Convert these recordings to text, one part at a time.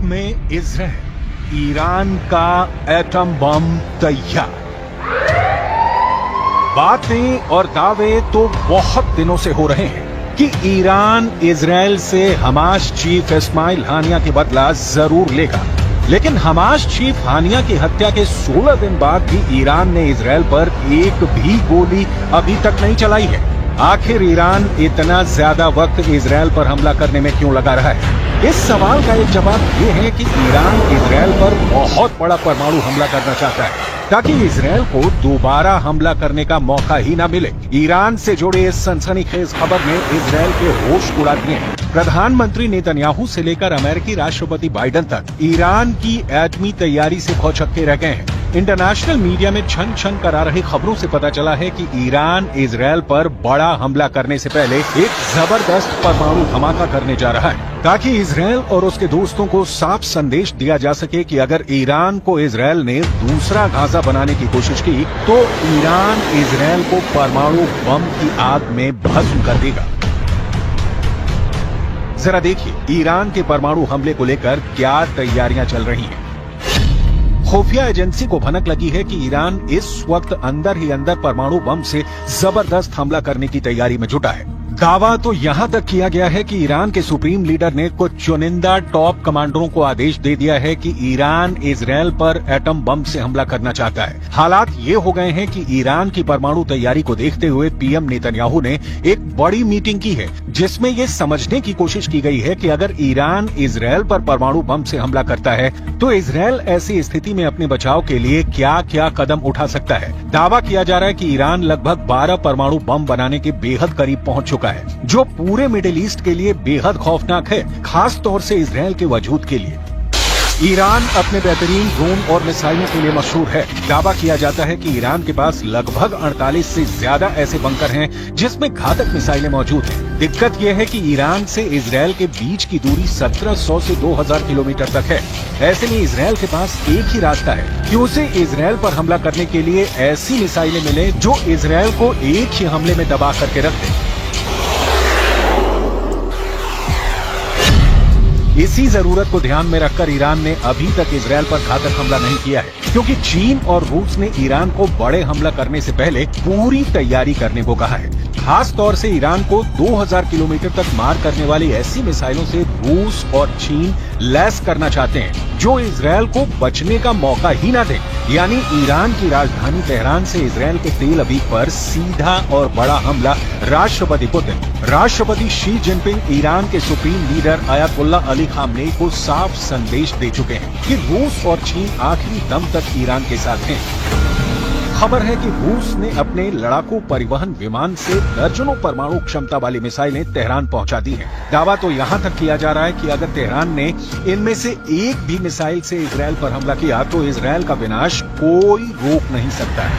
में Israel, Iran का atom bomb तैयार। बातें और दावे तो बहुत दिनों से हो रहे हैं कि ईरान इजराइल से हमास चीफ इस्माइल हानिया के बदला जरूर लेगा, लेकिन हमास चीफ हानिया की हत्या के 16 दिन बाद भी ईरान ने इजराइल पर एक भी गोली अभी तक नहीं चलाई है। आखिर ईरान इतना ज्यादा वक्त इजराइल पर हमला करने में क्यों लगा रहा है? इस सवाल का एक जवाब ये है कि ईरान इजराइल पर बहुत बड़ा परमाणु हमला करना चाहता है ताकि इजराइल को दोबारा हमला करने का मौका ही न मिले। ईरान से जुड़े इस सनसनीखेज खबर ने इजराइल के होश उड़ा दिए हैं। प्रधानमंत्री नेतन्याहू से लेकर अमेरिकी राष्ट्रपति बाइडेन तक ईरान की एटमी तैयारी से भौचक्के रह गए हैं। इंटरनेशनल मीडिया में छन छन करा रही खबरों से पता चला है कि ईरान इजराइल पर बड़ा हमला करने से पहले एक जबरदस्त परमाणु धमाका करने जा रहा है ताकि इजराइल और उसके दोस्तों को साफ संदेश दिया जा सके कि अगर ईरान को इजराइल ने दूसरा गाजा बनाने की कोशिश की तो ईरान इजराइल को परमाणु बम की आग में भस्म कर देगा। जरा देखिए ईरान के परमाणु हमले को लेकर क्या तैयारियां चल रही हैं। खुफिया एजेंसी को भनक लगी है कि ईरान इस वक्त अंदर ही अंदर परमाणु बम से जबरदस्त हमला करने की तैयारी में जुटा है। दावा तो यहां तक किया गया है कि ईरान के सुप्रीम लीडर ने कुछ चुनिंदा टॉप कमांडरों को आदेश दे दिया है कि ईरान इजराइल पर एटम बम से हमला करना चाहता है। हालात ये हो गए हैं कि ईरान की परमाणु तैयारी को देखते हुए पीएम नेतन्याहू ने एक बड़ी मीटिंग की है जिसमें ये समझने की कोशिश की गई है कि अगर ईरान इजराइल पर परमाणु बम से हमला करता है तो इजराइल ऐसी स्थिति में अपने बचाव के लिए क्या क्या कदम उठा सकता है। दावा किया जा रहा है कि ईरान लगभग 12 परमाणु बम बनाने के बेहद करीब पहुंच चुका है, जो पूरे मिडिल ईस्ट के लिए बेहद खौफनाक है, खास तौर से इजराइल के वजूद के लिए। ईरान अपने बेहतरीन ड्रोन और मिसाइलों के लिए मशहूर है। दावा किया जाता है कि ईरान के पास लगभग 48 से ज्यादा ऐसे बंकर हैं जिसमें घातक मिसाइलें मौजूद हैं। दिक्कत यह है कि ईरान से इजराइल के बीच की दूरी 1700 से 2000 किलोमीटर तक है। ऐसे में इजराइल के पास एक ही रास्ता है कि उसे इजराइल पर हमला करने के लिए ऐसी मिसाइलें मिले जो इजराइल को एक ही हमले में दबा करके रख दे। इसी जरूरत को ध्यान में रखकर ईरान ने अभी तक इजराइल पर घातक हमला नहीं किया है, क्योंकि चीन और रूस ने ईरान को बड़े हमला करने से पहले पूरी तैयारी करने को कहा है। खास तौर से ईरान को 2000 किलोमीटर तक मार करने वाली ऐसी मिसाइलों से रूस और चीन लैस करना चाहते हैं जो इजराइल को बचने का मौका ही न दे। यानी ईरान की राजधानी तेहरान से इजराइल के तेल अवीव पर सीधा और बड़ा हमला राष्ट्रपति पुतिन, राष्ट्रपति शी जिनपिंग, ईरान के supreme leader Ayatollah Ali Khamenei को साफ संदेश दे चुके हैं कि रूस और चीन आखिरी दम तक ईरान के साथ हैं। खबर है कि रूस ने अपने लड़ाकू परिवहन विमान से दर्जनों परमाणु क्षमता वाली मिसाइलें तेहरान पहुंचा दी हैं। दावा तो यहां तक किया जा रहा है कि अगर तेहरान ने इनमें से एक भी मिसाइल से इजराइल पर हमला किया तो इजराइल का विनाश कोई रोक नहीं सकता है।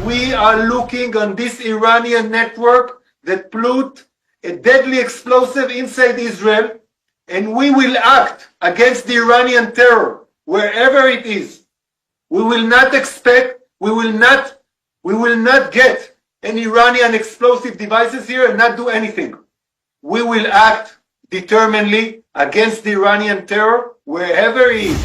We are looking on this Iranian network that put a deadly explosive inside Israel, and we will act against the Iranian terror wherever it is. We will not expect, we will not get any Iranian explosive devices here and not do anything. We will act determinedly against the Iranian terror wherever it is.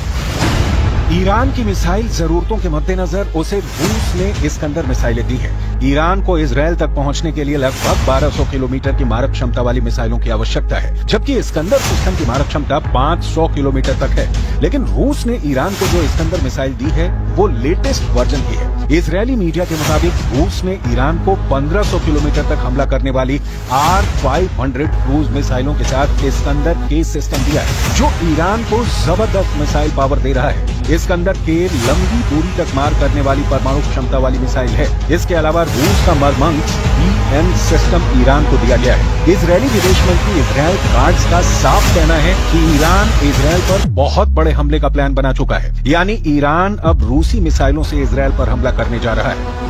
Iran की missile जरूरतों के मद्देनजर उसे रूस ने Iskander मिसाइलें दी है। Iran को इजराइल तक पहुंचने के लिए लगभग 1200 किलोमीटर की मारक क्षमता वाली मिसाइलों की आवश्यकता है, जबकि इस्कंदर सिस्टम की मारक क्षमता 500 किलोमीटर तक है। लेकिन रूस ने ईरान को जो इस्कंदर मिसाइल दी है वो लेटेस्ट वर्जन की है। इजरायली मीडिया के मुताबिक रूस ने ईरान को 1500 किलोमीटर तक हमला करने वाली R-500 क्रूज मिसाइलों के साथ इस्कंदर के सिस्टम दिया है, जो ईरान को जबरदस्त मिसाइल पावर दे रहा है। इस्कंदर के लंबी दूरी तक मार करने वाली परमाणु क्षमता वाली मिसाइल है। इसके अलावा रूस का मरमंग BN सिस्टम ईरान को दिया गया है। इजरायली विदेश मंत्री इजराइल काट्ज का साफ कहना है कि ईरान इजराइल पर बहुत बड़े हमले का प्लान बना चुका है, यानी ईरान अब रूसी मिसाइलों से इजराइल पर हमला करने जा रहा है।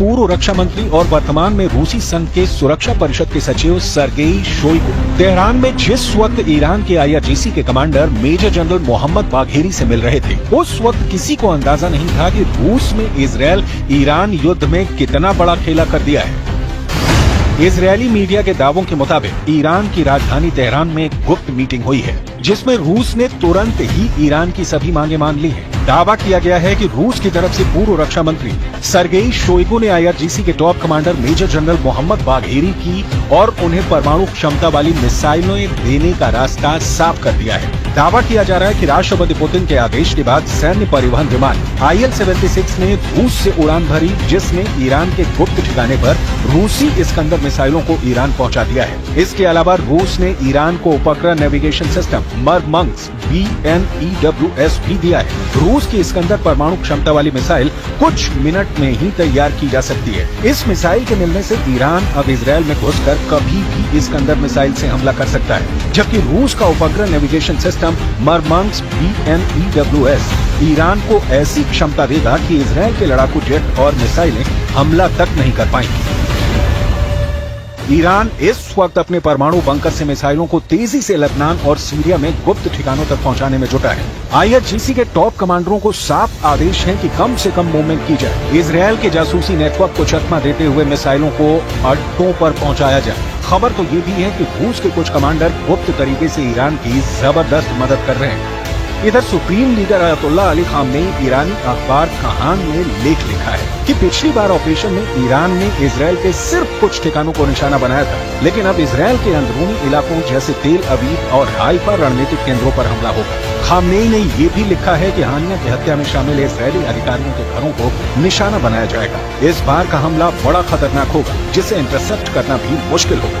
पूर्व रक्षा मंत्री और वर्तमान में रूसी संघ के सुरक्षा परिषद के सचिव सर्गेई शोइगु तेहरान में जिस वक्त ईरान के IRGC के commander major general Mohammad Bagheri से मिल रहे थे, उस वक्त किसी को अंदाजा नहीं था कि रूस में इजरायल ईरान युद्ध में कितना बड़ा खेला कर दिया है। इजरायली मीडिया के दावों के मुताबिक ईरान की राजधानी तेहरान में एक गुप्त मीटिंग हुई है, जिसमें रूस ने तुरंत ही ईरान की सभी मांगे मान ली हैं। दावा किया गया है कि रूस की तरफ से पूर्व रक्षा मंत्री सर्गेई शोइगु ने IRGC के top commander major general Mohammad Bagheri की और उन्हें परमाणु क्षमता वाली मिसाइलें देने का रास्ता साफ कर दिया है। दावा किया जा रहा है कि राष्ट्रपति पुतिन के आदेश के बाद सैन्य परिवहन विमान IL-76 ने रूस से उड़ान भरी, जिसने ईरान के गुप्त ठिकाने पर रूसी इस्कंदर मिसाइलों को ईरान पहुंचा दिया है। इसके अलावा रूस ने ईरान को उपग्रह नेविगेशन सिस्टम मरमंग्स BNEWS भी दिया है। रूस की इस्कंदर परमाणु क्षमता वाली मिसाइल कुछ मिनट में ही तैयार की जा सकती है। इस मिसाइल के मिलने से ईरान अब इजरायल में घुसकर कभी भी इस्कंदर मिसाइल से हमला कर सकता है, जबकि रूस का उपग्रह नेविगेशन सिस्टम मरमंग्स BNEWS ईरान को ऐसी क्षमता देगा कि इजरायल के लड़ाकू जेट और मिसाइलें हमला तक नहीं कर पाएंगी। ईरान इस वक्त अपने परमाणु बंकर से मिसाइलों को तेजी से लेबनान और सीरिया में गुप्त ठिकानों तक पहुंचाने में जुटा है। IRGC के टॉप कमांडरों को साफ आदेश है कि कम से कम मूवमेंट की जाए, इजरायल के जासूसी नेटवर्क को चकमा देते हुए मिसाइलों को अड्डों पर पहुंचाया जाए। खबर तो ये भी है कि रूस के कुछ कमांडर गुप्त तरीके से ईरान की जबरदस्त मदद कर रहे हैं। इधर supreme leader Ayatollah Ali Khamenei ईरानी अखबार कहान में लेख लिखा है कि पिछली बार ऑपरेशन में ईरान ने इजरायल के सिर्फ कुछ ठिकानों को निशाना बनाया था, लेकिन अब इजरायल के अंदरूनी इलाकों जैसे तेल अवीव और हाइफा रणनीतिक केंद्रों पर हमला होगा। खामनेई ने ये भी लिखा है कि हानिया की हत्या में शामिल इजरायली अधिकारियों के घरों को निशाना बनाया जाएगा। इस बार का हमला बड़ा खतरनाक होगा, जिसे इंटरसेप्ट करना भी मुश्किल होगा।